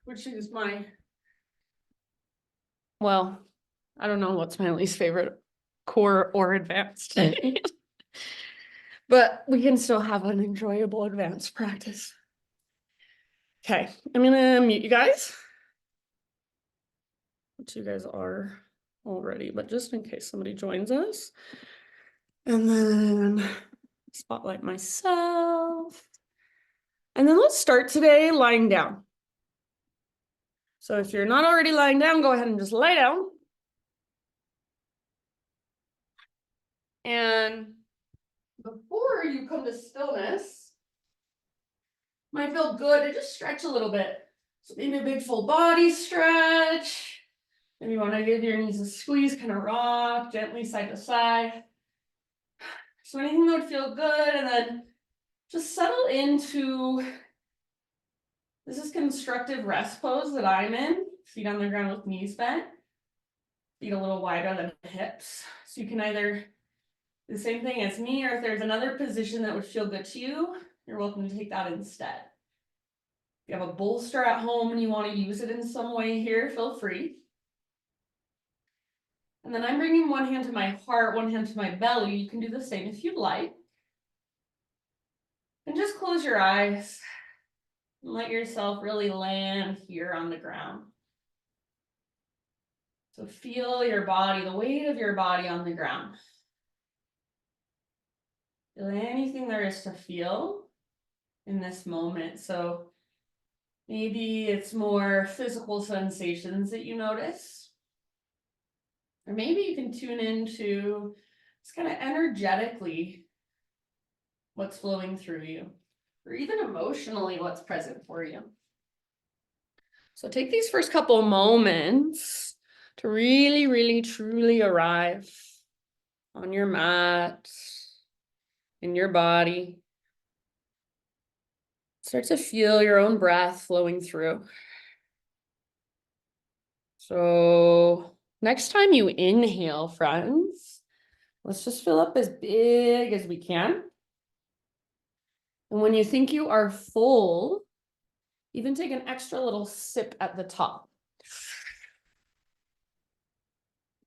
which is well, I don't know what's my least favorite, core or advanced. But we can still have an enjoyable advanced practice. Okay, I'm gonna mute you guys. Which you guys are already, but just in case somebody joins us. And then spotlight myself. And then let's start today lying down. So if you're not already lying down, go ahead and just lie down. And before you come to stillness, might feel good to just stretch a little bit. So maybe a big full body stretch. Maybe you want to give your knees a squeeze, kind of rock gently side to side. So anything that would feel good, and then just settle into, this is constructive rest pose that I'm in. Feet on the ground with knees bent. Feet a little wider than the hips. So you can either do the same thing as me, or if there's another position that would feel good to you, you're welcome to take that instead. If you have a bolster at home and you want to use it in some way here, feel free. And then I'm bringing one hand to my heart, one hand to my belly. You can do the same if you'd like. And just close your eyes and let yourself really land here on the ground. So feel your body, the weight of your body on the ground. Feel anything there is to feel in this moment. So maybe it's more physical sensations that you notice. Or maybe you can tune into just kind of energetically what's flowing through you, or even emotionally what's present for you. So take these first couple moments to really, really, truly arrive on your mat, in your body. Start to feel your own breath flowing through. So next time you inhale, friends, let's just fill up as big as we can. And when you think you are full, even take an extra little sip at the top.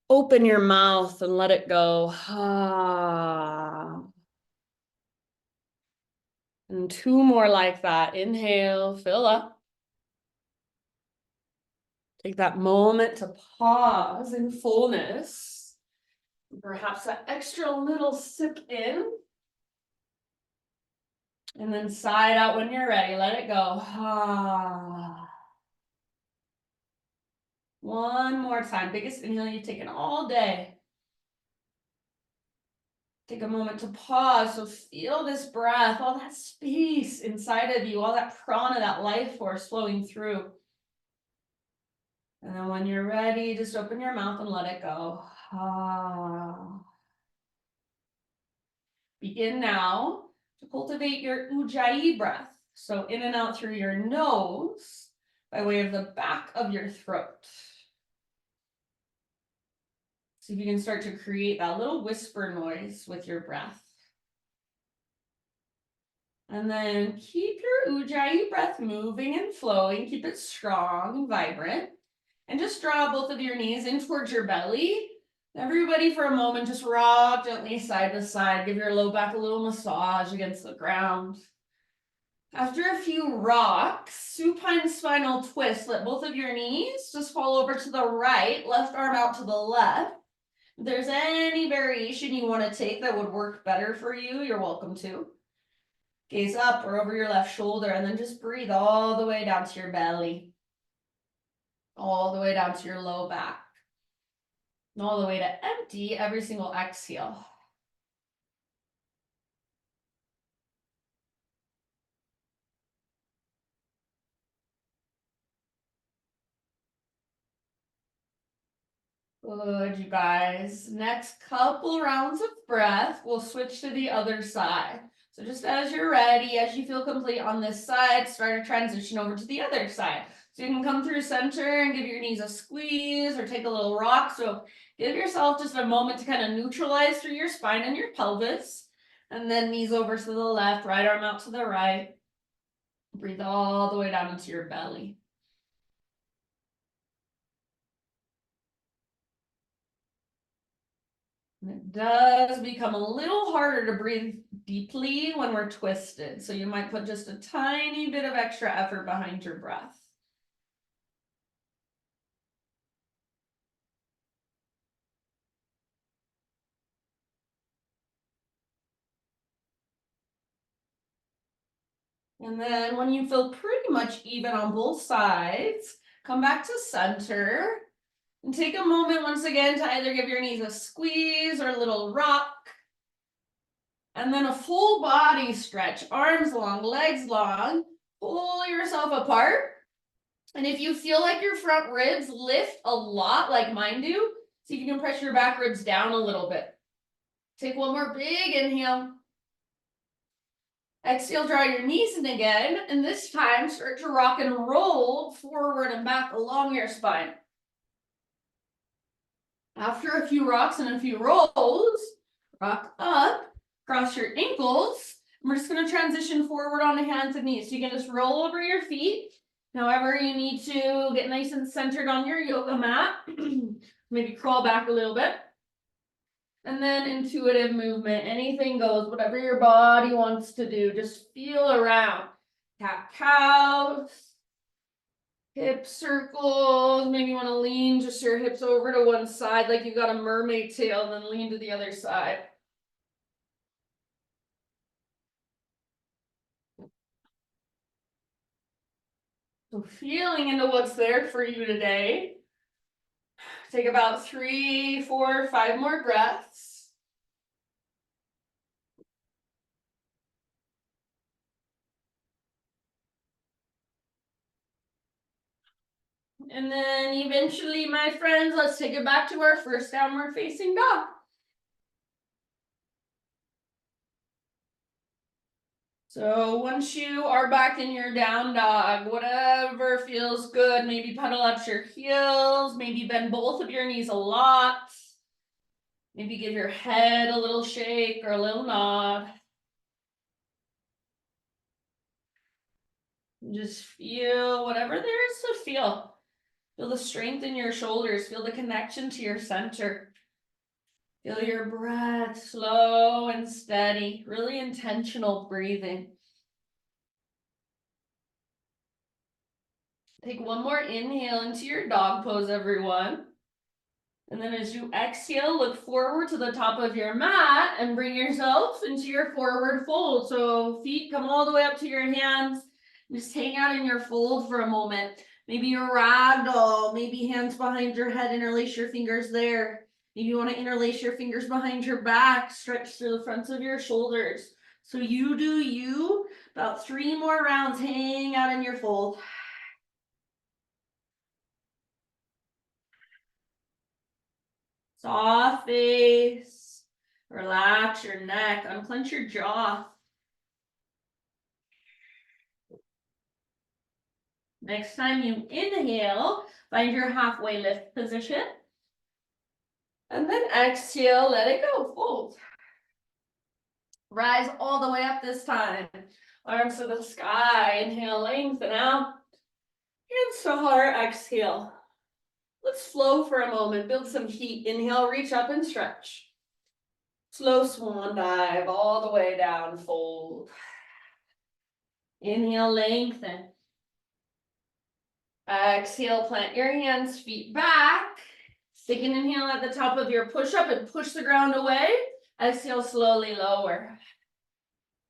Open your mouth and let it go. And two more like that. Inhale, fill up. Take that moment to pause in fullness. Perhaps that extra little sip in. And then sigh it out when you're ready. Let it go. One more time. Biggest inhale you've taken all day. Take a moment to pause. So feel this breath, all that space inside of you, all that prana, that life force flowing through. And then when you're ready, just open your mouth and let it go. Begin now to cultivate your Ujjayi breath. So in and out through your nose by way of the back of your throat. See if you can start to create that little whisper noise with your breath. And then keep your Ujjayi breath moving and flowing. Keep it strong and vibrant. And just draw both of your knees in towards your belly. Everybody for a moment, just rock gently side to side. Give your low back a little massage against the ground. After a few rocks, supine spinal twist. Let both of your knees just fall over to the right, left arm out to the left. If there's any variation you want to take that would work better for you, you're welcome to. Gaze up or over your left shoulder, and then just breathe all the way down to your belly. All the way down to your low back. And all the way to empty every single exhale. Good, you guys. Next couple rounds of breath, we'll switch to the other side. So just as you're ready, as you feel complete on this side, start to transition over to the other side. So you can come through center and give your knees a squeeze or take a little rock. So give yourself just a moment to kind of neutralize through your spine and your pelvis. And then knees over to the left, right arm out to the right. Breathe all the way down into your belly. And it does become a little harder to breathe deeply when we're twisted. So you might put just a tiny bit of extra effort behind your breath. And then when you feel pretty much even on both sides, come back to center and take a moment once again to either give your knees a squeeze or a little rock. And then a full body stretch, arms long, legs long, pull yourself apart. And if you feel like your front ribs lift a lot like mine do, see if you can press your back ribs down a little bit. Take one more big inhale. Exhale, draw your knees in again, and this time start to rock and roll forward and back along your spine. After a few rocks and a few rolls, rock up, cross your ankles, and we're just going to transition forward on the hands and knees. So you can just roll over your feet. However, you need to get nice and centered on your yoga mat. Maybe crawl back a little bit. And then intuitive movement, anything goes, whatever your body wants to do, just feel around. Cat cows, hip circles, maybe you want to lean just your hips over to one side like you got a mermaid tail, and then lean to the other side. So feeling into what's there for you today. Take about 3, 4, 5 more breaths. And then eventually, my friends, let's take it back to our first downward facing dog. So once you are back in your down dog, whatever feels good, maybe pedal up your heels, maybe bend both of your knees a lot. Maybe give your head a little shake or a little nod. Just feel whatever there is to feel. Feel the strength in your shoulders. Feel the connection to your center. Feel your breath slow and steady. Really intentional breathing. Take one more inhale into your dog pose, everyone. And then as you exhale, look forward to the top of your mat and bring yourself into your forward fold. So feet come all the way up to your hands. Just hang out in your fold for a moment. Maybe your ragdoll, maybe hands behind your head, interlace your fingers there. Maybe you want to interlace your fingers behind your back, stretch through the fronts of your shoulders. So you do you. About 3 more rounds, hang out in your fold. Soft face. Relax your neck, unclench your jaw. Next time you inhale, find your halfway lift position. And then exhale, let it go, fold. Rise all the way up this time. Arms to the sky, inhale, lengthen out. Hands to heart, exhale. Let's flow for a moment, build some heat. Inhale, reach up and stretch. Slow swan dive all the way down, fold. Inhale, lengthen. Exhale, plant your hands, feet back. Take an inhale at the top of your push-up and push the ground away. Exhale, slowly lower.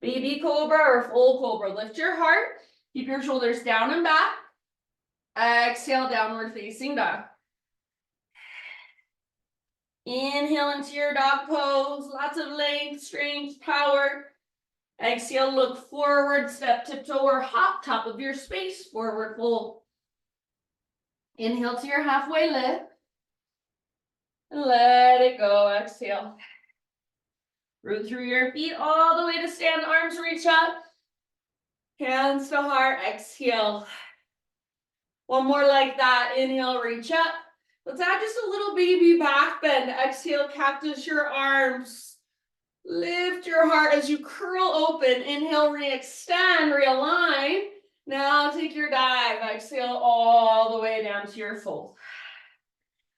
Baby cobra or full cobra. Lift your heart. Keep your shoulders down and back. Exhale, downward facing dog. Inhale into your dog pose. Lots of length, strength, power. Exhale, look forward, step, tiptoe, or hop, top of your space, forward fold. Inhale to your halfway lift. And let it go, exhale. Root through your feet all the way to stand, arms reach up. Hands to heart, exhale. One more like that, inhale, reach up. Let's add just a little baby back bend. Exhale, cactus your arms. Lift your heart as you curl open. Inhale, re-extend, realign. Now take your dive. Exhale all the way down to your fold.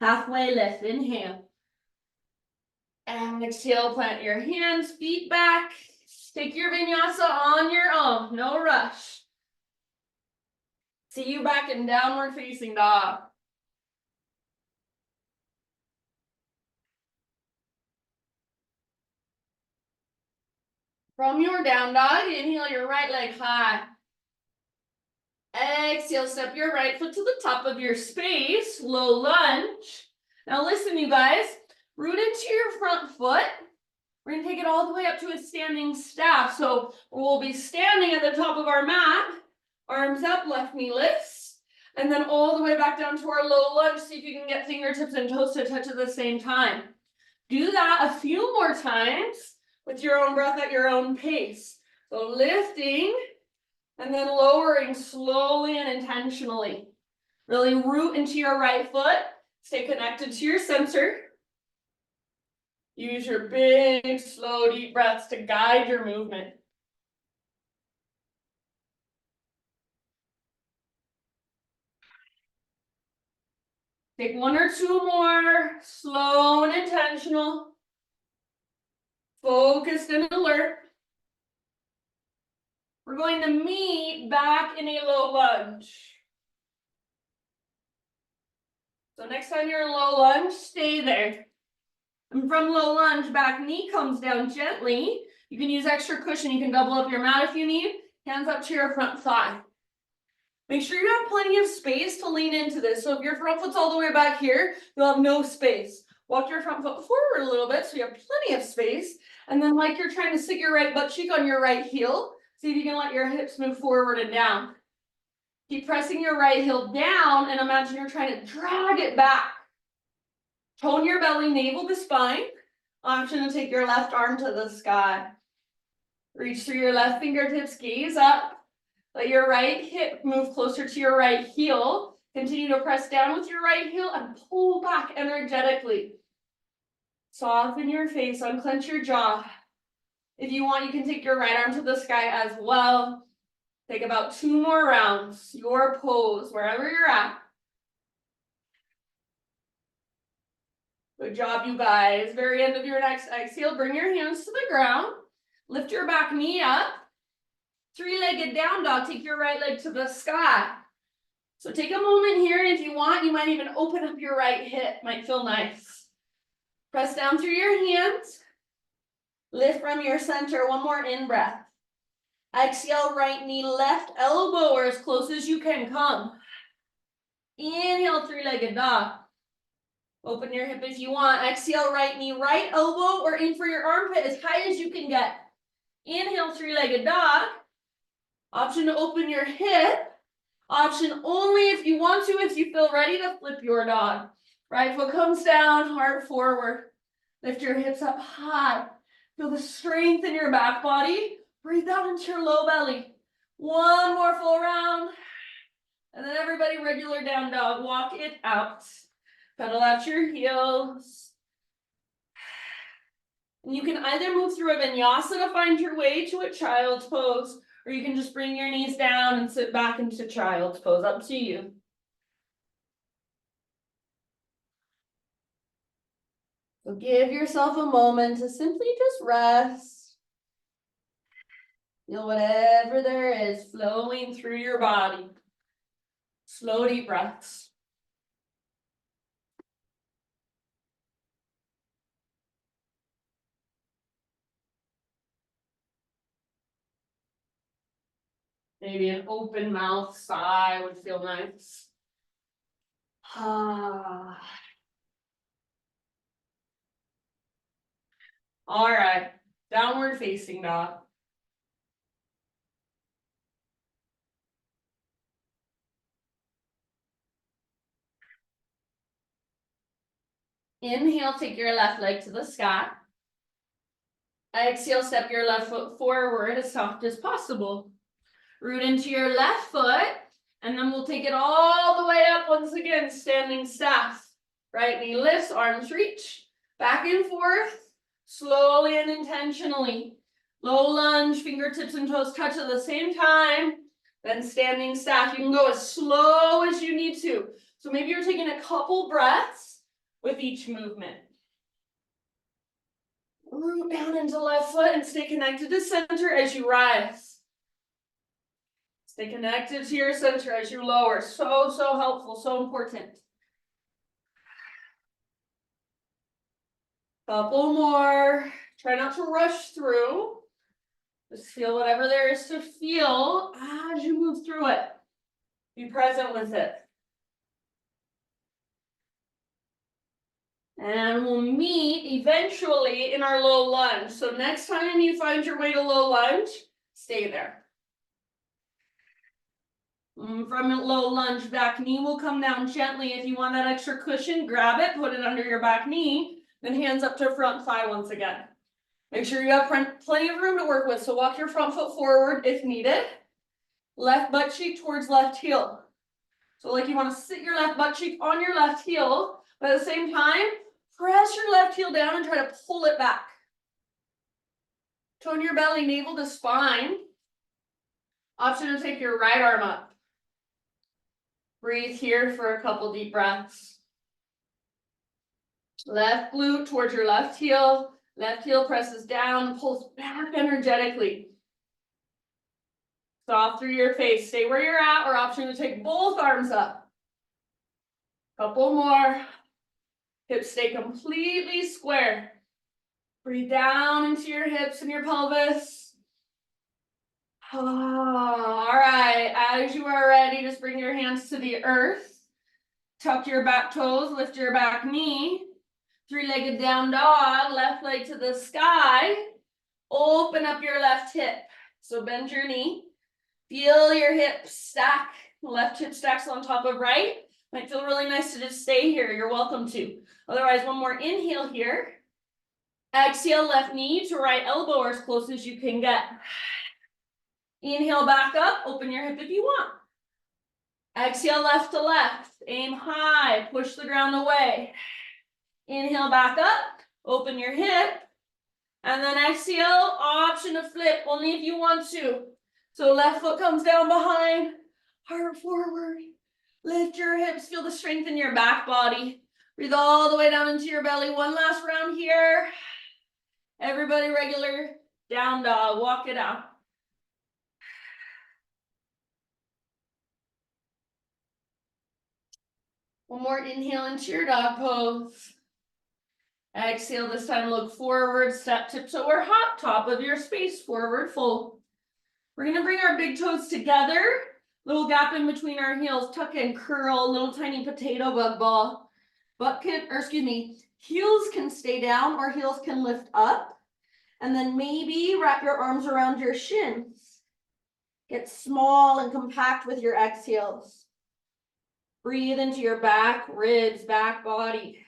Halfway lift, inhale. And exhale, plant your hands, feet back. Take your vinyasa on your own, no rush. See you back in downward facing dog. From your down dog, inhale your right leg high. Exhale, step your right foot to the top of your space, low lunge. Now listen, you guys, root into your front foot. We're gonna take it all the way up to a standing staff. So we'll be standing at the top of our mat, arms up, left knee lifts, and then all the way back down to our low lunge. See if you can get fingertips and toes to touch at the same time. Do that a few more times with your own breath at your own pace. So lifting and then lowering slowly and intentionally. Really root into your right foot. Stay connected to your center. Use your big, slow, deep breaths to guide your movement. Take one or two more, slow and intentional. Focused and alert. We're going to meet back in a low lunge. So next time you're in low lunge, stay there. And from low lunge, back knee comes down gently. You can use extra cushion. You can double up your mat if you need. Hands up to your front thigh. Make sure you have plenty of space to lean into this. So if your front foot's all the way back here, you'll have no space. Walk your front foot forward a little bit so you have plenty of space. And then like you're trying to sit your right butt cheek on your right heel, see if you can let your hips move forward and down. Keep pressing your right heel down and imagine you're trying to drag it back. Tone your belly, navel to spine. Option to take your left arm to the sky. Reach through your left fingertips, gaze up. Let your right hip move closer to your right heel. Continue to press down with your right heel and pull back energetically. Soften your face, unclench your jaw. If you want, you can take your right arm to the sky as well. Take about 2 more rounds. Your pose, wherever you're at. Good job, you guys. Very end of your next exhale, bring your hands to the ground. Lift your back knee up. 3-legged down dog, take your right leg to the sky. So take a moment here, and if you want, you might even open up your right hip. Might feel nice. Press down through your hands. Lift from your center. One more in-breath. Exhale, right knee, left elbow, or as close as you can come. Inhale, 3-legged dog. Open your hip if you want. Exhale, right knee, right elbow, or aim for your armpit as high as you can get. Inhale, 3-legged dog. Option to open your hip. Option only if you want to, if you feel ready to flip your dog. Right foot comes down, heart forward. Lift your hips up high. Feel the strength in your back body. Breathe out into your low belly. One more full round. And then everybody, regular down dog. Walk it out. Pedal out your heels. And you can either move through a vinyasa to find your way to a child's pose, or you can just bring your knees down and sit back into child's pose. Up to you. So give yourself a moment to simply just rest. Feel whatever there is flowing through your body. Slow, deep breaths. Maybe an open mouth sigh would feel nice. All right, downward facing dog. Inhale, take your left leg to the sky. Exhale, step your left foot forward as soft as possible. Root into your left foot, and then we'll take it all the way up once again, standing staff. Right knee lifts, arms reach, back and forth, slowly and intentionally. Low lunge, fingertips and toes touch at the same time, then standing staff. You can go as slow as you need to. So maybe you're taking a couple breaths with each movement. Root down into left foot and stay connected to center as you rise. Stay connected to your center as you lower. So, so helpful, so important. Couple more. Try not to rush through. Just feel whatever there is to feel as you move through it. Be present with it. And we'll meet eventually in our low lunge. So next time you find your way to low lunge, stay there. From a low lunge, back knee will come down gently. If you want that extra cushion, grab it, put it under your back knee, then hands up to front thigh once again. Make sure you have plenty of room to work with, so walk your front foot forward if needed. Left butt cheek towards left heel. So like you want to sit your left butt cheek on your left heel, but at the same time, press your left heel down and try to pull it back. Tone your belly, navel to spine. Option to take your right arm up. Breathe here for a couple deep breaths. Left glute towards your left heel. Left heel presses down, pulls back energetically. Soft through your face. Stay where you're at, or option to take both arms up. Couple more. Hips stay completely square. Breathe down into your hips and your pelvis. All right, as you are ready, just bring your hands to the earth. Tuck your back toes, lift your back knee. Three-legged down dog, left leg to the sky. Open up your left hip. So bend your knee. Feel your hip stack. Left hip stacks on top of right. Might feel really nice to just stay here. You're welcome to. Otherwise, one more inhale here. Exhale, left knee to right elbow or as close as you can get. Inhale back up. Open your hip if you want. Exhale, left to left. Aim high. Push the ground away. Inhale back up. Open your hip. And then exhale, option to flip, only if you want to. So left foot comes down behind, heart forward. Lift your hips, feel the strength in your back body. Breathe all the way down into your belly. One last round here. Everybody regular down dog, walk it out. One more inhale into your dog pose. Exhale, this time look forward, step tips over hop, top of your space, forward fold. We're gonna bring our big toes together, little gap in between our heels, tuck and curl, little tiny potato bug ball. Heels can stay down or heels can lift up. And then maybe wrap your arms around your shins. Get small and compact with your exhales. Breathe into your back, ribs, back body.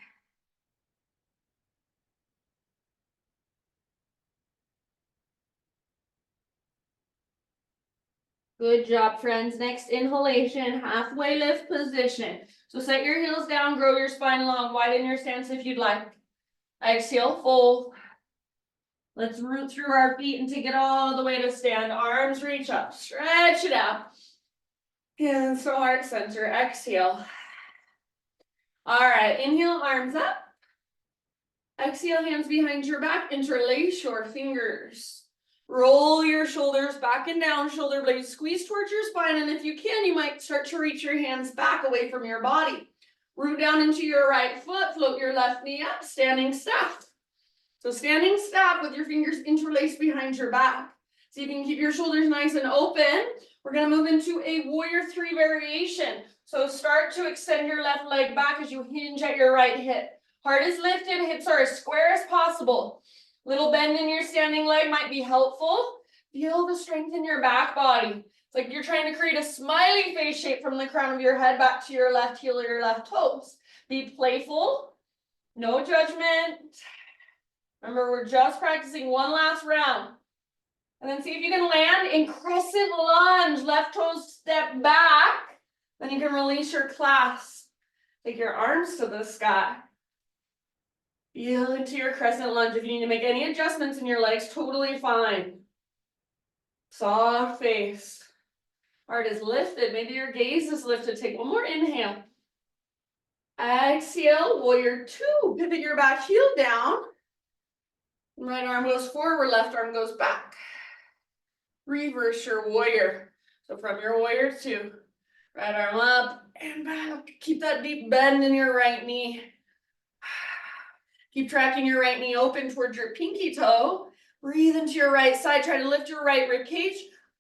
Good job, friends. Next inhalation, halfway lift position. So set your heels down, grow your spine long, widen your stance if you'd like. Exhale, fold. Let's root through our feet and take it all the way to stand. Arms reach up, stretch it out. Hands to heart center, exhale. All right, inhale, arms up. Exhale, hands behind your back, interlace your fingers. Roll your shoulders back and down, shoulder blades squeeze towards your spine, and if you can, you might start to reach your hands back away from your body. Root down into your right foot, float your left knee up, standing staff. So standing staff with your fingers interlaced behind your back. So you can keep your shoulders nice and open. We're gonna move into a warrior three variation. So start to extend your left leg back as you hinge at your right hip. Heart is lifted, hips are as square as possible. Little bend in your standing leg might be helpful. Feel the strength in your back body. It's like you're trying to create a smiley face shape from the crown of your head back to your left heel or your left toes. Be playful, no judgment. Remember, we're just practicing one last round. And then see if you can land in crescent lunge. Left toes step back. Then you can release your clasp. Take your arms to the sky. Feel into your crescent lunge. If you need to make any adjustments in your legs, totally fine. Soft face. Heart is lifted. Maybe your gaze is lifted. Take one more inhale. Exhale, warrior two. Pivot your back heel down. Right arm goes forward, left arm goes back. Reverse your warrior. So from your warrior two, right arm up and back. Keep that deep bend in your right knee. Keep tracking your right knee open towards your pinky toe. Breathe into your right side. Try to lift your right rib cage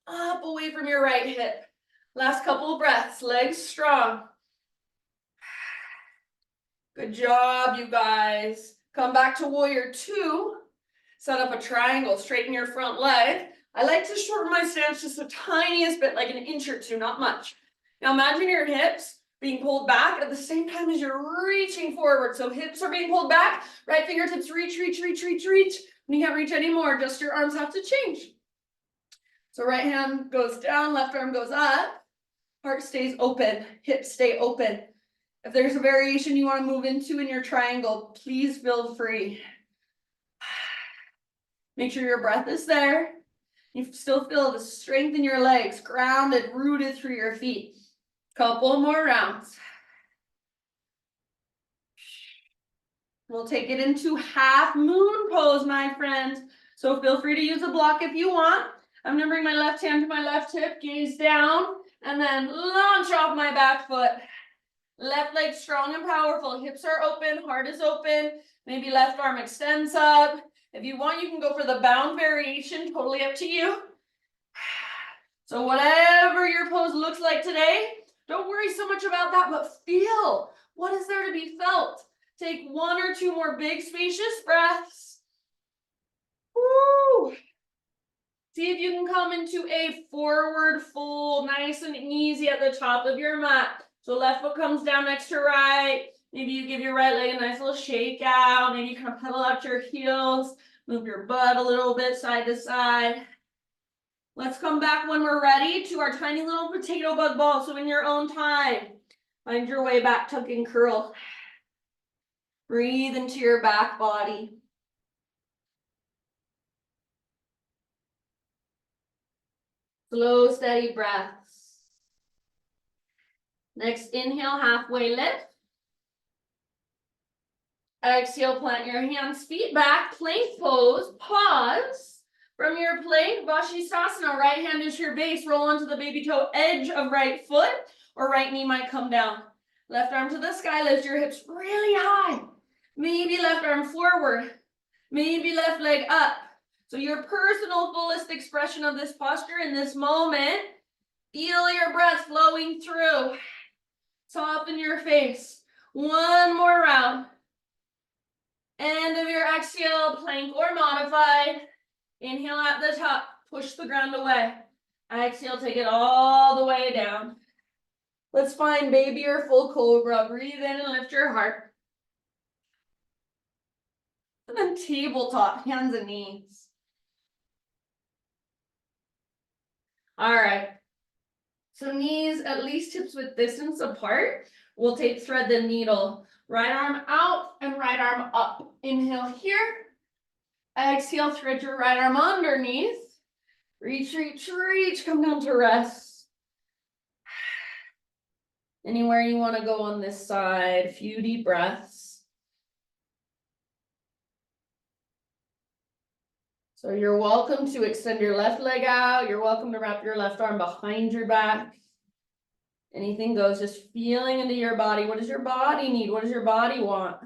up away from your right hip. Last couple of breaths, legs strong. Good job, you guys. Come back to warrior two. Set up a triangle, straighten your front leg. I like to shorten my stance just the tiniest bit, like an inch or two, not much. Now imagine your hips being pulled back at the same time as you're reaching forward. So hips are being pulled back, right fingertips reach, reach, reach, reach, reach. When you can't reach anymore, just your arms have to change. So right hand goes down, left arm goes up. Heart stays open, hips stay open. If there's a variation you want to move into in your triangle, please feel free. Make sure your breath is there. You still feel the strength in your legs, grounded, rooted through your feet. Couple more rounds. We'll take it into half moon pose, my friends. So feel free to use a block if you want. I'm gonna bring my left hand to my left hip, gaze down, and then launch off my back foot. Left leg strong and powerful. Hips are open, heart is open. Maybe left arm extends up. If you want, you can go for the bound variation, totally up to you. So whatever your pose looks like today, don't worry so much about that, but feel what is there to be felt. Take one or two more big spacious breaths. Woo! See if you can come into a forward fold, nice and easy at the top of your mat. So left foot comes down next to right. Maybe you give your right leg a nice little shake out. Maybe you kind of pedal out your heels. Move your butt a little bit side to side. Let's come back when we're ready to our tiny little potato bug ball. So in your own time, find your way back, tuck and curl. Breathe into your back body. Slow, steady breaths. Next, inhale, halfway lift. Exhale, plant your hands, feet back, plank pose, pause. From your plank, Vashisthasana, right hand is your base, roll onto the baby toe edge of right foot, or right knee might come down. Left arm to the sky, lift your hips really high. Maybe left arm forward, maybe left leg up. So your personal fullest expression of this posture in this moment, feel your breath flowing through. Soften your face. One more round. End of your exhale, plank or modified. Inhale at the top, push the ground away. Exhale, take it all the way down. Let's find baby or full cobra. Breathe in and lift your heart. And then tabletop, hands and knees. All right. So knees at least hips width distance apart. We'll take thread the needle. Right arm out and right arm up. Inhale here. Exhale, thread your right arm underneath. Reach, reach, reach, come down to rest. Anywhere you want to go on this side, a few deep breaths. So you're welcome to extend your left leg out. You're welcome to wrap your left arm behind your back. Anything goes, just feeling into your body. What does your body need? What does your body want?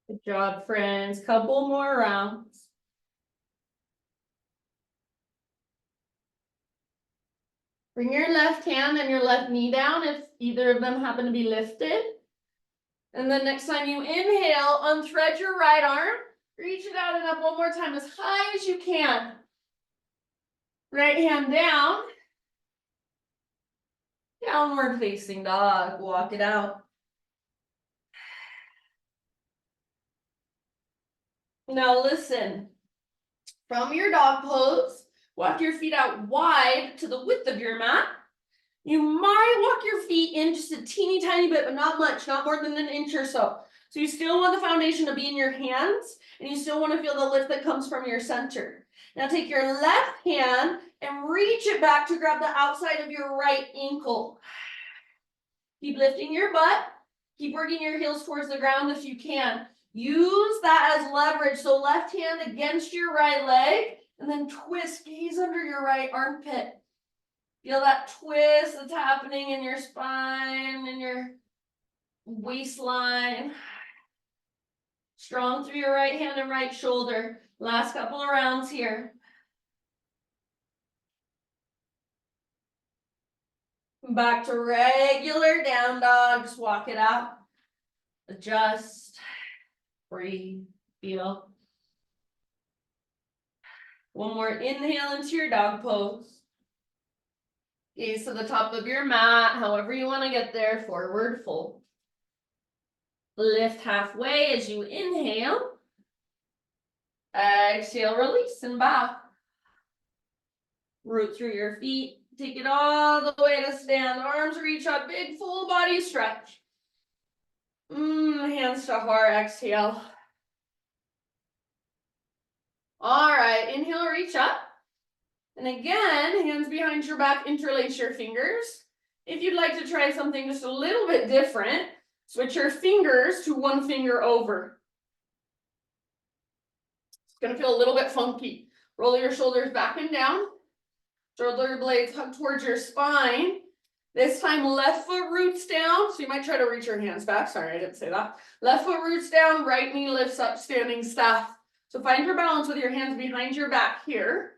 Good job, friends. Couple more rounds. Bring your left hand and your left knee down if either of them happen to be lifted. And then next time you inhale, unthread your right arm. Reach it out and up one more time as high as you can. Right hand down. Downward facing dog. Walk it out. Now listen. From your dog pose, walk your feet out wide to the width of your mat. You might walk your feet in just a teeny tiny bit, but not much, not more than an inch or so. So you still want the foundation to be in your hands, and you still want to feel the lift that comes from your center. Now take your left hand and reach it back to grab the outside of your right ankle. Keep lifting your butt. Keep working your heels towards the ground if you can. Use that as leverage. So left hand against your right leg, and then twist, gaze under your right armpit. Feel that twist that's happening in your spine, in your waistline. Strong through your right hand and right shoulder. Last couple of rounds here. Back to regular down dog. Just walk it out. Adjust. Breathe. Feel. One more inhale into your dog pose. Gaze to the top of your mat, however you want to get there. Forward fold. Lift halfway as you inhale. Exhale, release and bow. Root through your feet. Take it all the way to stand. Arms reach up, big full body stretch. Hands to heart, exhale. All right, inhale, reach up. And again, hands behind your back, interlace your fingers. If you'd like to try something just a little bit different, switch your fingers to one finger over. It's gonna feel a little bit funky. Roll your shoulders back and down. Shoulder blades hug towards your spine. This time, left foot roots down. So you might try to reach your hands back. Sorry, I didn't say that. Left foot roots down, right knee lifts up, standing staff. So find your balance with your hands behind your back here.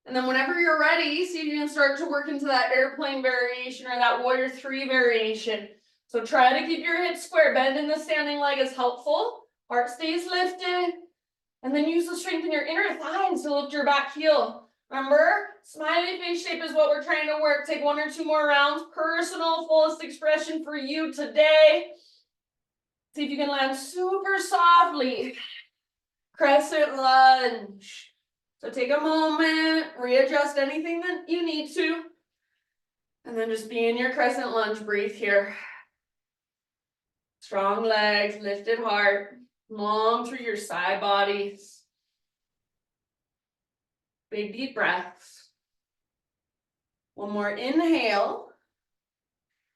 And then whenever you're ready, see if you can start to work into that airplane variation or that warrior 3 variation. So try to keep your hips square. Bend in the standing leg is helpful. Heart stays lifted. And then use the strength in your inner thighs to lift your back heel. Remember, smiley face shape is what we're trying to work. Take 1 or 2 more rounds. Personal fullest expression for you today. See if you can land super softly. Crescent lunge. So take a moment, readjust anything that you need to. And then just be in your crescent lunge. Breathe here. Strong legs, lifted heart. Long through your side bodies. Big deep breaths. One more inhale.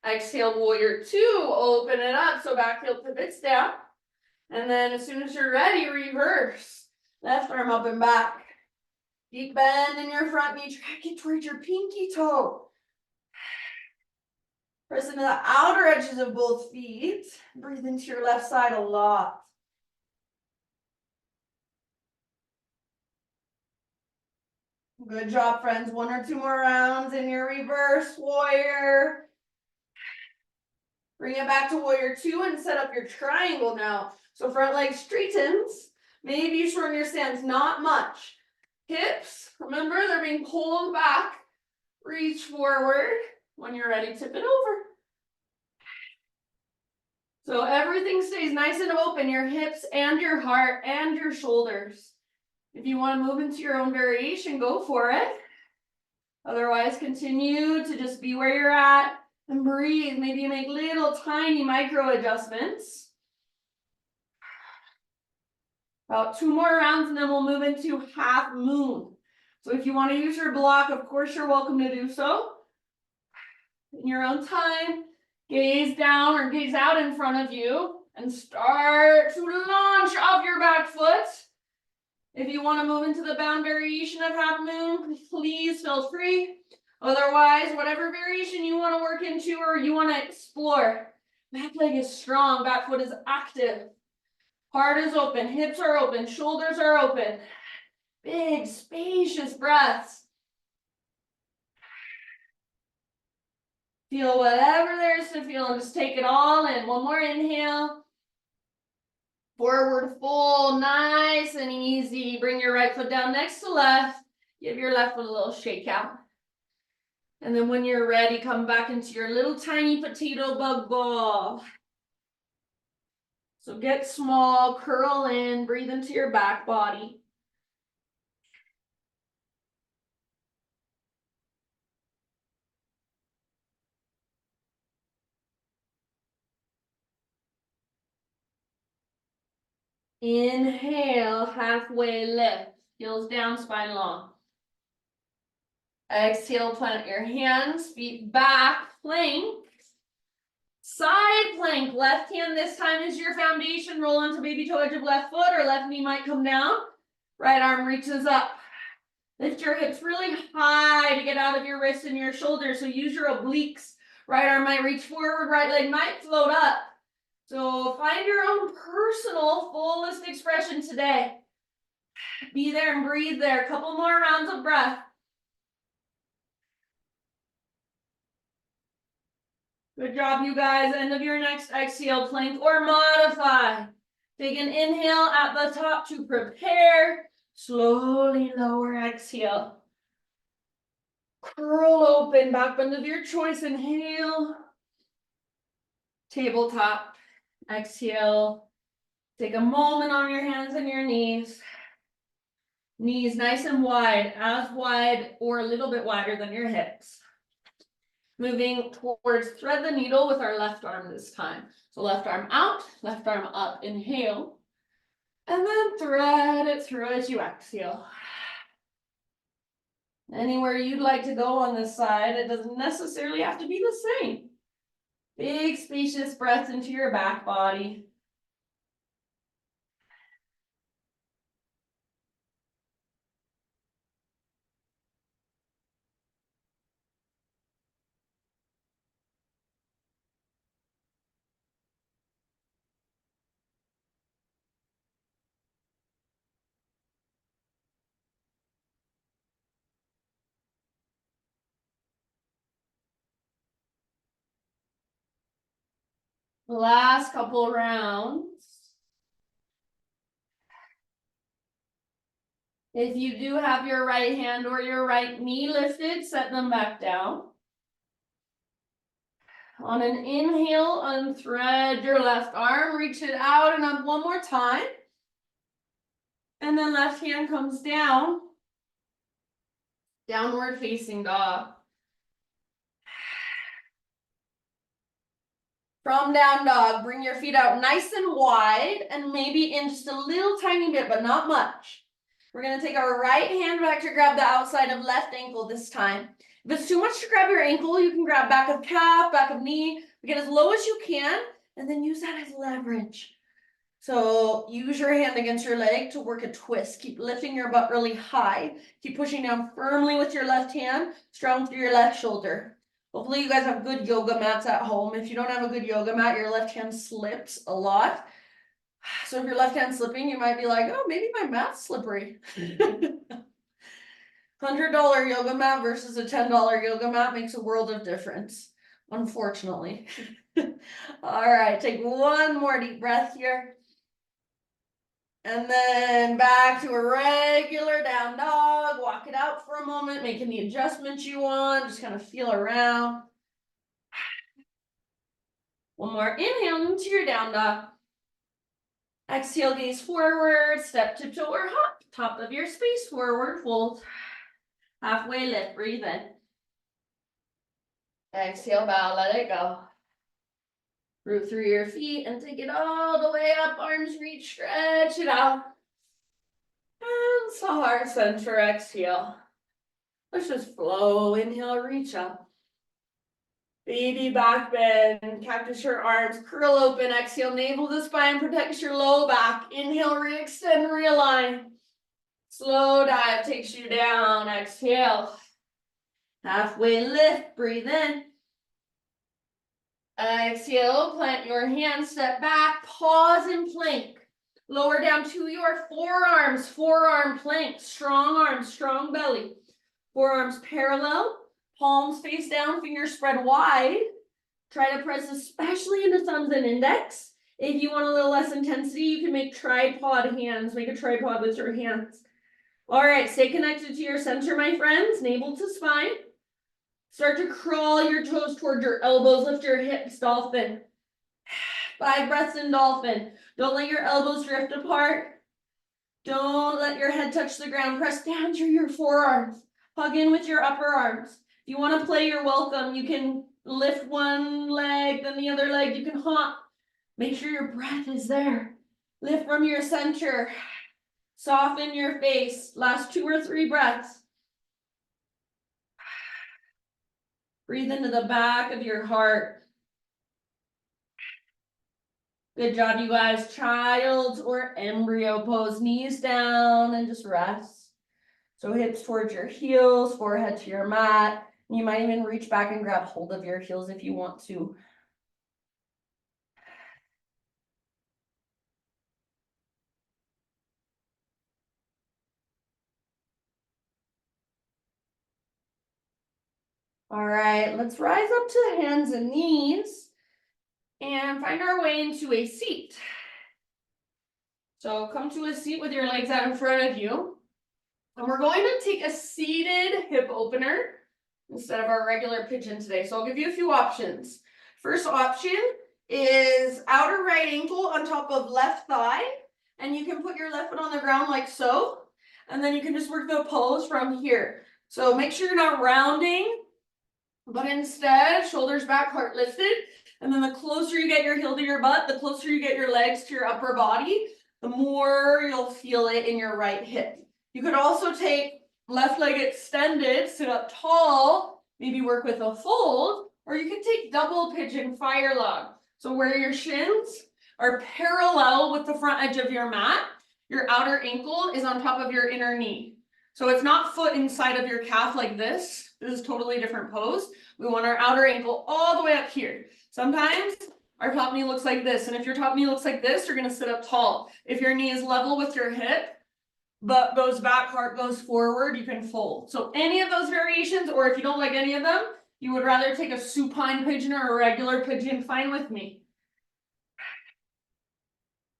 Exhale, warrior 2. Open it up so back heel pivots down. And then as soon as you're ready, reverse. Left arm up and back. Deep bend in your front knee. Track it towards your pinky toe. Press into the outer edges of both feet. Breathe into your left side a lot. Good job, friends. 1 or 2 more rounds in your reverse warrior. Bring it back to warrior 2 and set up your triangle now. So front leg straightens. Maybe you shorten your stance, not much. Hips, remember, they're being pulled back. Reach forward. When you're ready, tip it over. So everything stays nice and open, your hips and your heart and your shoulders. If you want to move into your own variation, go for it. Otherwise, continue to just be where you're at and breathe. Maybe you make little tiny micro adjustments. About 2 more rounds and then we'll move into half moon. So if you want to use your block, of course, you're welcome to do so. In your own time, gaze down or gaze out in front of you and start to launch off your back foot. If you want to move into the bound variation of half moon, please feel free. Otherwise, whatever variation you want to work into or you want to explore. Back leg is strong, back foot is active. Heart is open, hips are open, shoulders are open. Big, spacious breaths. Feel whatever there is to feel and just take it all in. One more inhale. Forward fold, nice and easy. Bring your right foot down next to left. Give your left foot a little shake out. And then when you're ready, come back into your little tiny potato bug ball. So get small, curl in, breathe into your back body. Inhale, halfway lift, heels down, spine long. Exhale, plant your hands, feet back, plank. Side plank, left hand this time is your foundation. Roll onto baby toe edge of left foot, or left knee might come down. Right arm reaches up. Lift your hips really high to get out of your wrists and your shoulders. So use your obliques. Right arm might reach forward, right leg might float up. So find your own personal fullest expression today. Be there and breathe there. A couple more rounds of breath. Good job, you guys. End of your next exhale, plank or modify. Take an inhale at the top to prepare. Slowly lower, exhale. Curl open, back bend of your choice, inhale. Tabletop, exhale. Take a moment on your hands and your knees. Knees nice and wide, as wide or a little bit wider than your hips. Moving towards thread the needle with our left arm this time. So left arm out, left arm up, inhale. And then thread it through as you exhale. Anywhere you'd like to go on this side, it doesn't necessarily have to be the same. Big spacious breaths into your back body. Last couple rounds. If you do have your right hand or your right knee lifted, set them back down. On an inhale, unthread your left arm, reach it out and up one more time. And then left hand comes down. Downward facing dog. From down dog, bring your feet out nice and wide and maybe in just a little tiny bit, but not much. We're gonna take our right hand back to grab the outside of left ankle this time. If it's too much to grab your ankle, you can grab back of calf, back of knee, get as low as you can, and then use that as leverage. So use your hand against your leg to work a twist. Keep lifting your butt really high. Keep pushing down firmly with your left hand, strong through your left shoulder. Hopefully you guys have good yoga mats at home. If you don't have a good yoga mat, your left hand slips a lot. So if your left hand's slipping, you might be like, oh, maybe my mat's slippery. $100 yoga mat versus a $10 yoga mat makes a world of difference, unfortunately. All right, take one more deep breath here. And then back to a regular down dog. Walk it out for a moment, making the adjustments you want. Just kind of feel around. One more inhale into your down dog. Exhale, gaze forward, step, tiptoe, or hop. Top of your space, forward fold. Halfway lift, breathe in. Exhale, bow, let it go. Root through your feet and take it all the way up. Arms reach, stretch it out. And Sahara center, exhale. Let's just flow. Inhale, reach up. Baby back bend, cactus your arms, curl open, exhale, navel to spine, protects your low back. Inhale, re-extend, realign. Slow dive takes you down, exhale. Halfway lift, breathe in. Exhale, plant your hands, step back, pause and plank. Lower down to your forearms, forearm plank, strong arms, strong belly. Forearms parallel, palms face down, fingers spread wide. Try to press especially into thumbs and index. If you want a little less intensity, you can make tripod hands. Make a tripod with your hands. All right, stay connected to your center, my friends. Navel to spine. Start to crawl your toes towards your elbows. Lift your hips, dolphin. 5 breaths in dolphin. Don't let your elbows drift apart. Don't let your head touch the ground. Press down through your forearms. Hug in with your upper arms. If you want to play, you're welcome. You can lift one leg, then the other leg. You can hop. Make sure your breath is there. Lift from your center. Soften your face. Last 2 or 3 breaths. Breathe into the back of your heart. Good job, you guys. Child's or embryo pose. Knees down and just rest. So hips towards your heels, forehead to your mat. You might even reach back and grab hold of your heels if you want to. All right, let's rise up to hands and knees and find our way into a seat. So come to a seat with your legs out in front of you. And we're going to take a seated hip opener instead of our regular pigeon today. So I'll give you a few options. First option is outer right ankle on top of left thigh. And you can put your left foot on the ground like so. And then you can just work the pose from here. So make sure you're not rounding, but instead shoulders back, heart lifted. And then the closer you get your heel to your butt, the closer you get your legs to your upper body, the more you'll feel it in your right hip. You could also take left leg extended, sit up tall, maybe work with a fold, or you could take double pigeon fire log. So where your shins are parallel with the front edge of your mat, your outer ankle is on top of your inner knee. So it's not foot inside of your calf like this. This is a totally different pose. We want our outer ankle all the way up here. Sometimes our top knee looks like this. And if your top knee looks like this, you're going to sit up tall. If your knee is level with your hip, butt goes back, heart goes forward, you can fold. So any of those variations, or if you don't like any of them, you would rather take a supine pigeon or a regular pigeon, fine with me.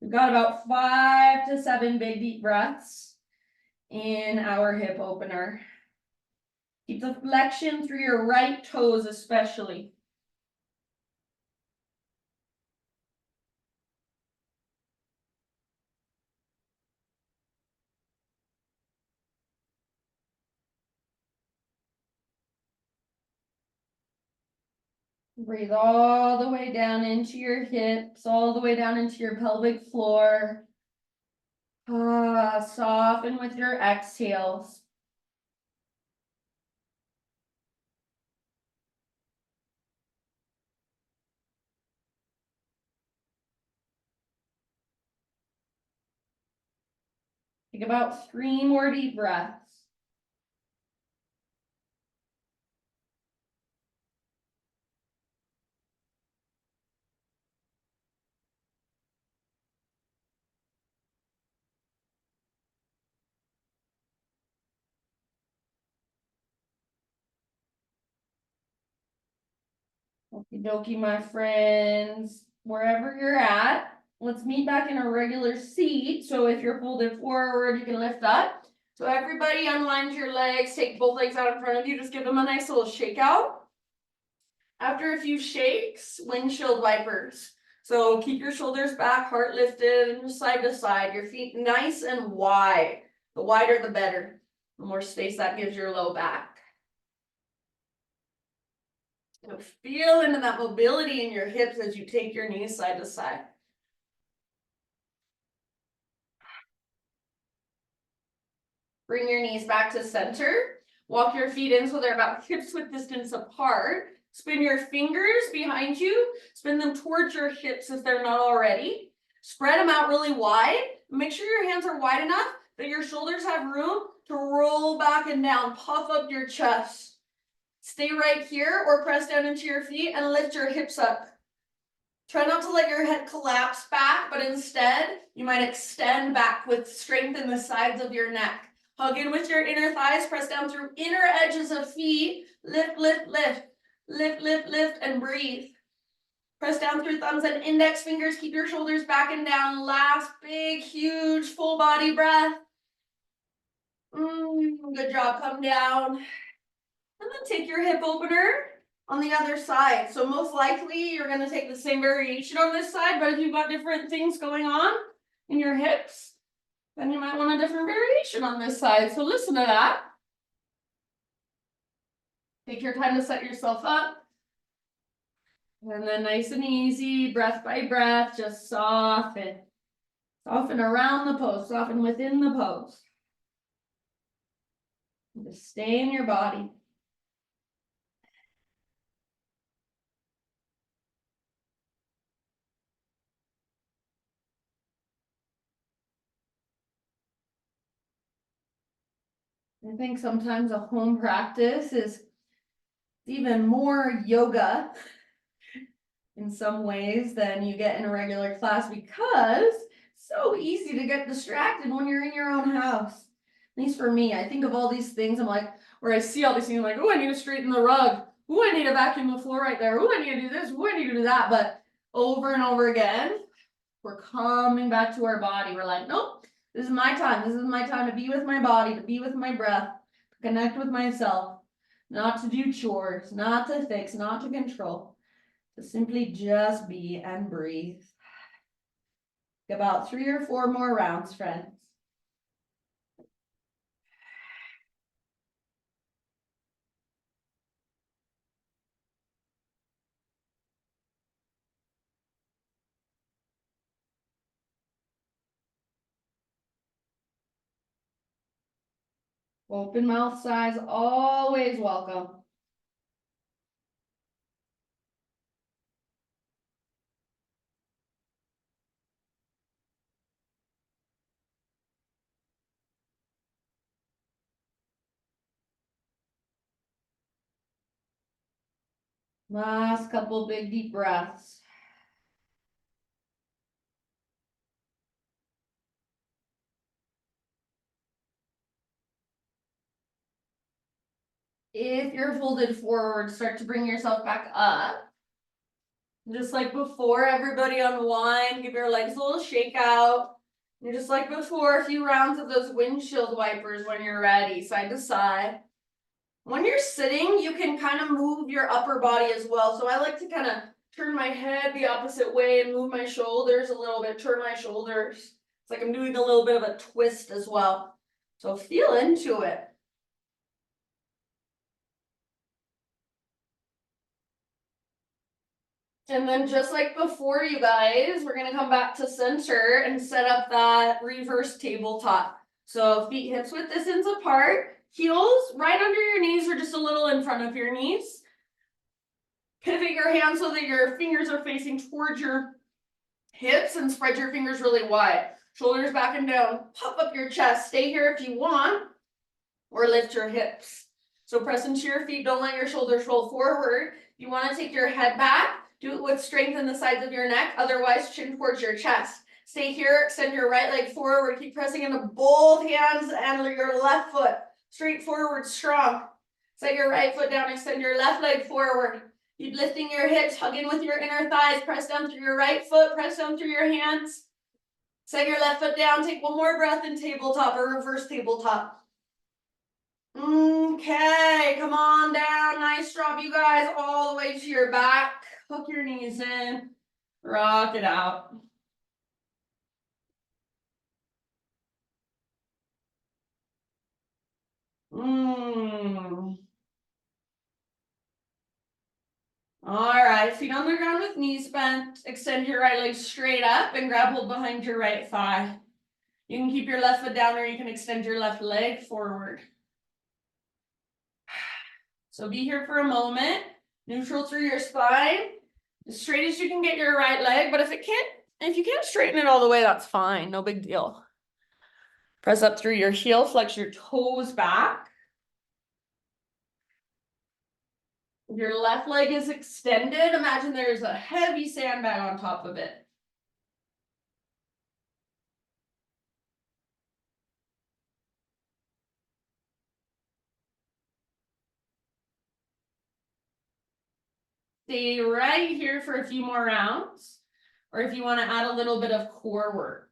We've got about 5 to 7 big deep breaths in our hip opener. Keep the flexion through your right toes especially. Breathe all the way down into your hips, all the way down into your pelvic floor. Soften with your exhales. Take about 3 more deep breaths. Okie dokie, my friends. Wherever you're at, let's meet back in a regular seat. So if you're folded forward, you can lift up. So everybody unwind your legs, take both legs out in front of you, just give them a nice little shake out. After a few shakes, windshield wipers. So keep your shoulders back, heart lifted, and just side to side. Your feet nice and wide. The wider, the better. The more space that gives your low back. So feel into that mobility in your hips as you take your knees side to side. Bring your knees back to center. Walk your feet in so they're about hips width distance apart. Spin your fingers behind you. Spin them towards your hips if they're not already. Spread them out really wide. Make sure your hands are wide enough that your shoulders have room to roll back and down. Puff up your chest. Stay right here or press down into your feet and lift your hips up. Try not to let your head collapse back, but instead you might extend back with strength in the sides of your neck. Hug in with your inner thighs, press down through inner edges of feet. Lift, lift, lift. Lift, lift, lift, and breathe. Press down through thumbs and index fingers. Keep your shoulders back and down. Last big, huge, full body breath. Good job. Come down. And then take your hip opener on the other side. So most likely you're going to take the same variation on this side, but if you've got different things going on in your hips, then you might want a different variation on this side. So listen to that. Take your time to set yourself up. And then nice and easy, breath by breath, just soften. Soften around the pose, soften within the pose. Just stay in your body. I think sometimes a home practice is even more yoga in some ways than you get in a regular class because it's so easy to get distracted when you're in your own house. At least for me, I think of all these things, I'm like, where I see all these things, I'm like, oh, I need to straighten the rug. Oh, I need to vacuum the floor right there. Oh, I need to do this. Oh, I need to do that. But over and over again, we're coming back to our body. We're like, nope, this is my time. This is my time to be with my body, to be with my breath, to connect with myself, not to do chores, not to fix, not to control, to simply just be and breathe. About 3 or 4 more rounds, friends. Open mouth size, always welcome. Last couple big deep breaths. If you're folded forward, start to bring yourself back up. Just like before, everybody unwind, give your legs a little shake out. And just like before, a few rounds of those windshield wipers when you're ready, side to side. When you're sitting, you can kind of move your upper body as well. So I like to kind of turn my head the opposite way and move my shoulders a little bit, turn my shoulders. It's like I'm doing a little bit of a twist as well. So feel into it. And then just like before, you guys, we're gonna come back to center and set up that reverse tabletop. So feet hips width distance apart, heels right under your knees or just a little in front of your knees. Pivot your hands so that your fingers are facing towards your hips and spread your fingers really wide. Shoulders back and down, puff up your chest. Stay here if you want, or lift your hips. So press into your feet, don't let your shoulders roll forward. You wanna take your head back, do it with strength in the sides of your neck, otherwise chin towards your chest. Stay here, extend your right leg forward, keep pressing into both hands and your left foot. Straight forward, strong. Set your right foot down, extend your left leg forward. Keep lifting your hips, hug in with your inner thighs, press down through your right foot, press down through your hands. Set your left foot down, take one more breath in tabletop or reverse tabletop. Okay, come on down, nice drop, you guys, all the way to your back. Hook your knees in, rock it out. All right, feet on the ground with knees bent. Extend your right leg straight up and grab hold behind your right thigh. You can keep your left foot down or you can extend your left leg forward. So be here for a moment, neutral through your spine, as straight as you can get your right leg, but if you can't straighten it all the way, that's fine, no big deal. Press up through your heel, flex your toes back. If your left leg is extended, imagine there's a heavy sandbag on top of it. Stay right here for a few more rounds, or if you want to add a little bit of core work.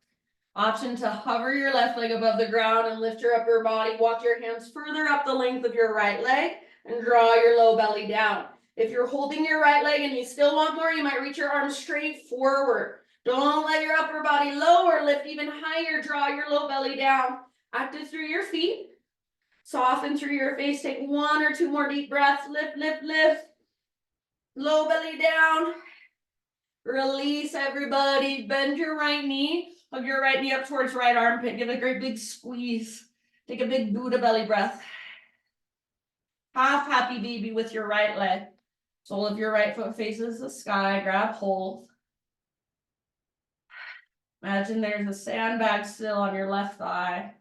Option to hover your left leg above the ground and lift your upper body. Walk your hands further up the length of your right leg and draw your low belly down. If you're holding your right leg and you still want more, you might reach your arms straight forward. Don't let your upper body lower, lift even higher, draw your low belly down. Active through your feet. Soften through your face. Take 1 or 2 more deep breaths. Lift, lift, lift. Low belly down. Release, everybody. Bend your right knee. Hug your right knee up towards right armpit. Give it a great big squeeze. Take a big Buddha belly breath. Half happy baby with your right leg. Sole of your right foot faces the sky. Grab hold. Imagine there's a sandbag still on your left thigh.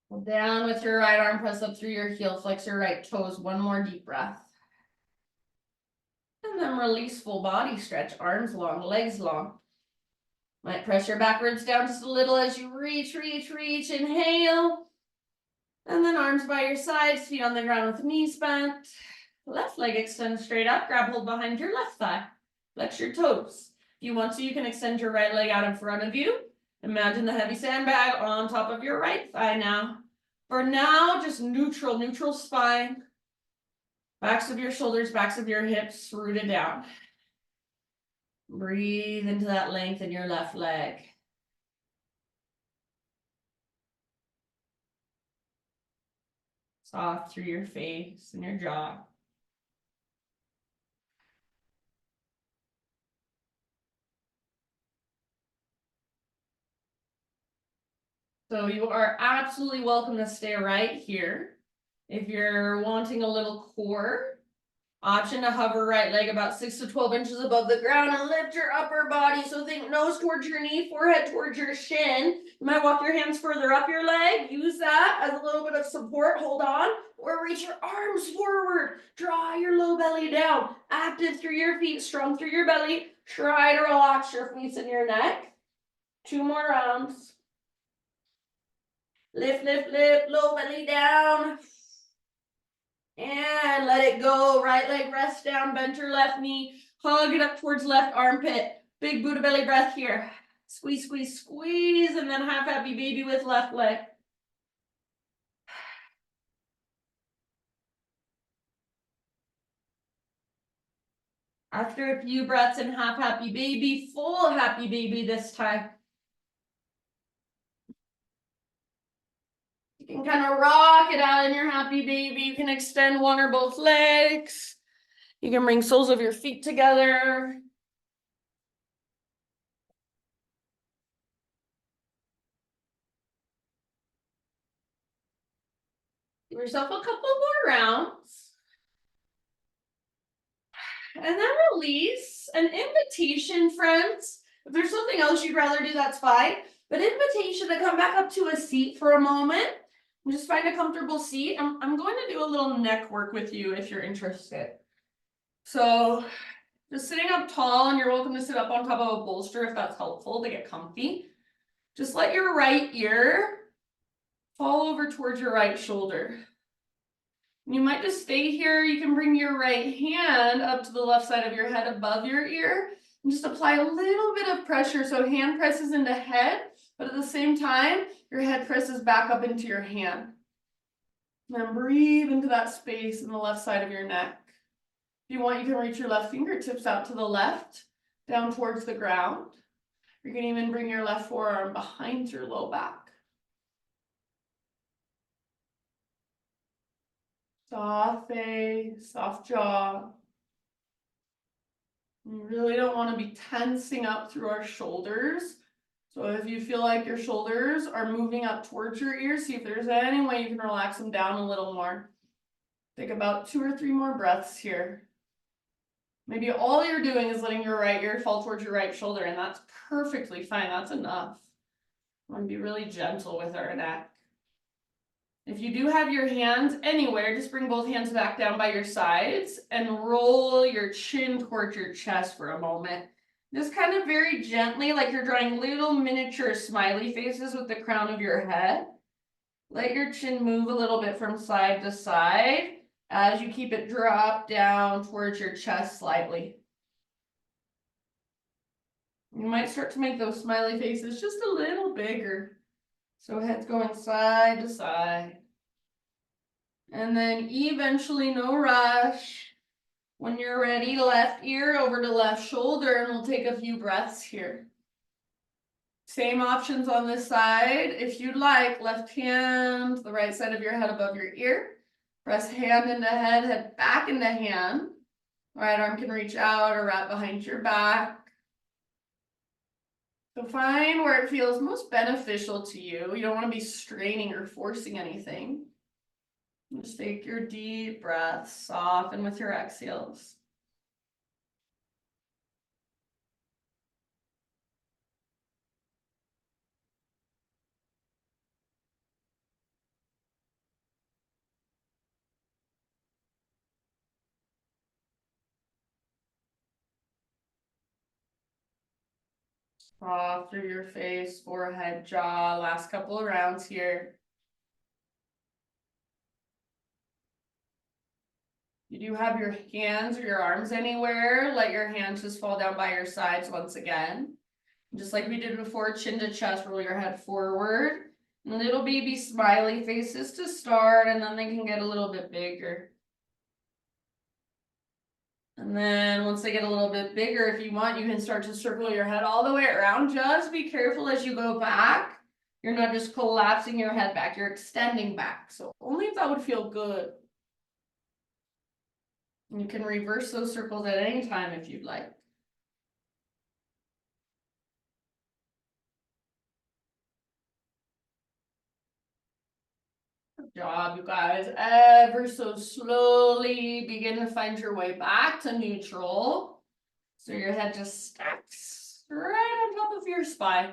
Pull down with your right arm, press up through your heel, flex your right toes. One more deep breath. And then release, full body stretch, arms long, legs long. Might pressure backwards down just a little as you reach, inhale. And then arms by your sides, feet on the ground with knees bent. Left leg extends straight up, grab hold behind your left thigh. Flex your toes. If you want to, you can extend your right leg out in front of you. Imagine the heavy sandbag on top of your right thigh now. For now, just neutral spine. Backs of your shoulders, backs of your hips rooted down. Breathe into that length in your left leg. Soft through your face and your jaw. So you are absolutely welcome to stay right here. If you're wanting a little core, option to hover right leg about 6 to 12 inches above the ground and lift your upper body. So think nose towards your knee, forehead towards your shin. You might walk your hands further up your leg. Use that as a little bit of support. Hold on. Or reach your arms forward. Draw your low belly down. Active through your feet, strong through your belly. Try to relax your face and your neck. 2 more rounds. Lift, low belly down. And let it go. Right leg rest down, bend your left knee. Hug it up towards left armpit. Big Buddha belly breath here. Squeeze, and then half happy baby with left leg. After a few breaths in half happy baby, full happy baby this time. You can kind of rock it out in your happy baby. You can extend one or both legs. You can bring soles of your feet together. Give yourself a couple more rounds. And then release. An invitation, friends. If there's something else you'd rather do, that's fine. But invitation to come back up to a seat for a moment. And just find a comfortable seat. I'm going to do a little neck work with you if you're interested. So just sitting up tall, and you're welcome to sit up on top of a bolster if that's helpful to get comfy. Just let your right ear fall over towards your right shoulder. You might just stay here. You can bring your right hand up to the left side of your head above your ear and just apply a little bit of pressure. So hand presses into head, but at the same time, your head presses back up into your hand. And then breathe into that space in the left side of your neck. If you want, you can reach your left fingertips out to the left, down towards the ground. You can even bring your left forearm behind your low back. Soft face, soft jaw. We really don't want to be tensing up through our shoulders. So if you feel like your shoulders are moving up towards your ears, see if there's any way you can relax them down a little more. Take about 2 or 3 more breaths here. Maybe all you're doing is letting your right ear fall towards your right shoulder, and that's perfectly fine. That's enough. I want to be really gentle with our neck. If you do have your hands anywhere, just bring both hands back down by your sides and roll your chin towards your chest for a moment. Just kind of very gently, like you're drawing little miniature smiley faces with the crown of your head. Let your chin move a little bit from side to side as you keep it drop down towards your chest slightly. You might start to make those smiley faces just a little bigger. So head's going side to side. And then eventually, no rush. When you're ready, left ear over to left shoulder, and we'll take a few breaths here. Same options on this side. If you'd like, left hand, the right side of your head above your ear. Press hand into head, head back into hand. Right arm can reach out or wrap behind your back. So find where it feels most beneficial to you. You don't want to be straining or forcing anything. Just take your deep breaths, soften with your exhales. Off through your face, forehead, jaw. Last couple of rounds here. You do have your hands or your arms anywhere, let your hands just fall down by your sides once again. Just like we did before, chin to chest, roll your head forward. Little baby smiley faces to start, and then they can get a little bit bigger. And then once they get a little bit bigger, if you want, you can start to circle your head all the way around. Just be careful as you go back. You're not just collapsing your head back, you're extending back. So only if that would feel good. You can reverse those circles at any time if you'd like. Good job, you guys. Ever so slowly begin to find your way back to neutral. So your head just stacks right on top of your spine.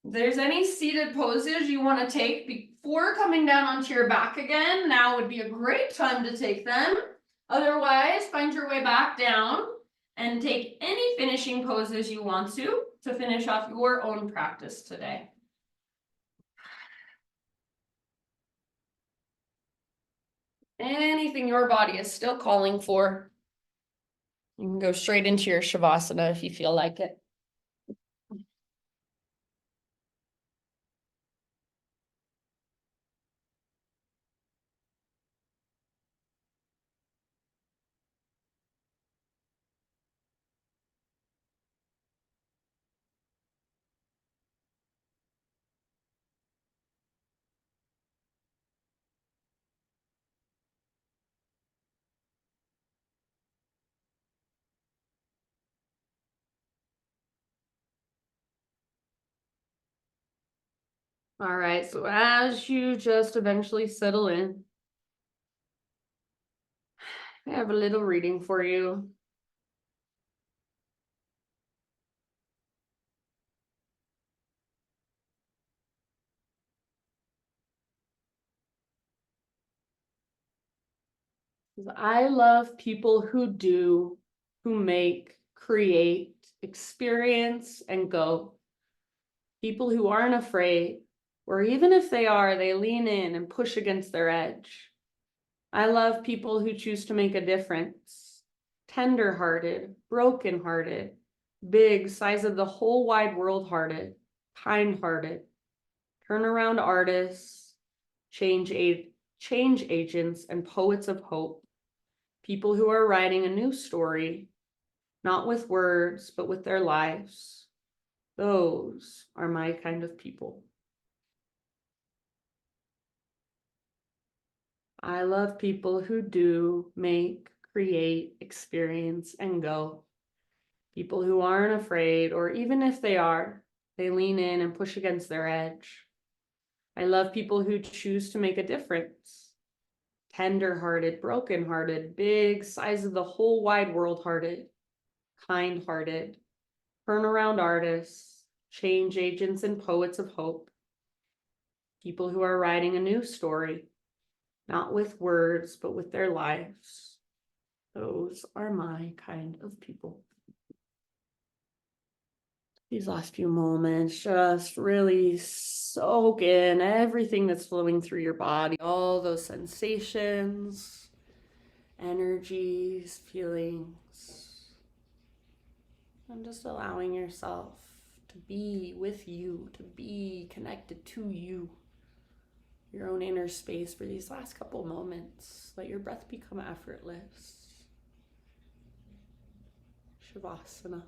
If there's any seated poses you want to take before coming down onto your back again, now would be a great time to take them. Otherwise, find your way back down and take any finishing poses you want to finish off your own practice today. Anything your body is still calling for. You can go straight into your Shavasana if you feel like it. All right, so as you just eventually settle in, I have a little reading for you. I love people who do, who make, create, experience, and go. People who aren't afraid, or even if they are, they lean in and push against their edge. I love people who choose to make a difference. Tender-hearted, broken-hearted, big, size of the whole wide world hearted, kind-hearted, turnaround artists, change agents, and poets of hope. People who are writing a new story, not with words, but with their lives. Those are my kind of people. I love people who do, make, create, experience, and go. People who aren't afraid, or even if they are, they lean in and push against their edge. I love people who choose to make a difference. Tender-hearted, broken-hearted, big, size of the whole wide world hearted, kind-hearted, turnaround artists, change agents, and poets of hope. People who are writing a new story, not with words, but with their lives. Those are my kind of people. These last few moments, just really soak in everything that's flowing through your body, all those sensations, energies, feelings, and just allowing yourself to be with you, to be connected to you, your own inner space for these last couple moments. Let your breath become effortless. Shavasana.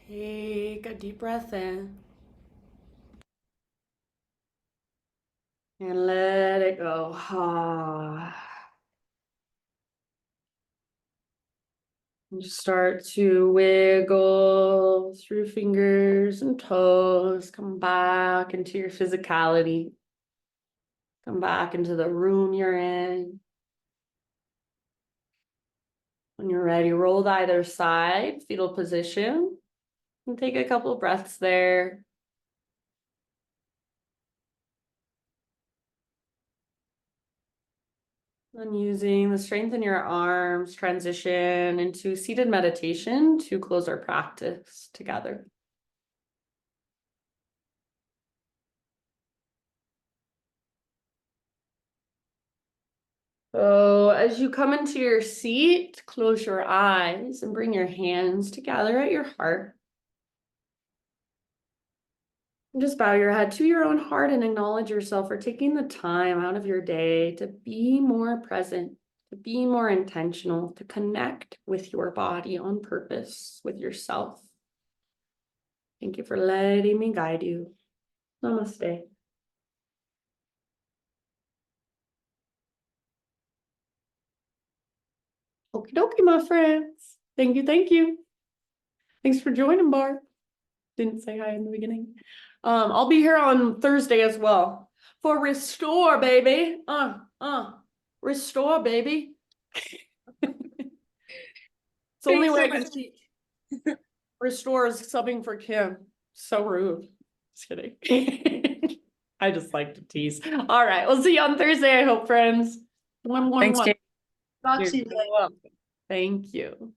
Take a deep breath in. And let it go. And just start to wiggle through fingers and toes. Come back into your physicality. Come back into the room you're in. When you're ready, roll to either side, fetal position. And take a couple breaths there. And using the strength in your arms, transition into seated meditation to close our practice together. So as you come into your seat, close your eyes and bring your hands together at your heart. And just bow your head to your own heart and acknowledge yourself for taking the time out of your day to be more present, to be more intentional, to connect with your body on purpose, with yourself. Thank you for letting me guide you. Namaste. Okie dokie, my friends. Thank you, thank you. Thanks for joining, Barb. Didn't say hi in the beginning. I'll be here on Thursday as well for Restore, baby. Restore, baby. It's the only way I can see. Restore is subbing for Kim. So rude. Just kidding. I just like to tease. All right, we'll see you on Thursday, I hope, friends. Thanks, Kate. Talk to you later. Thank you.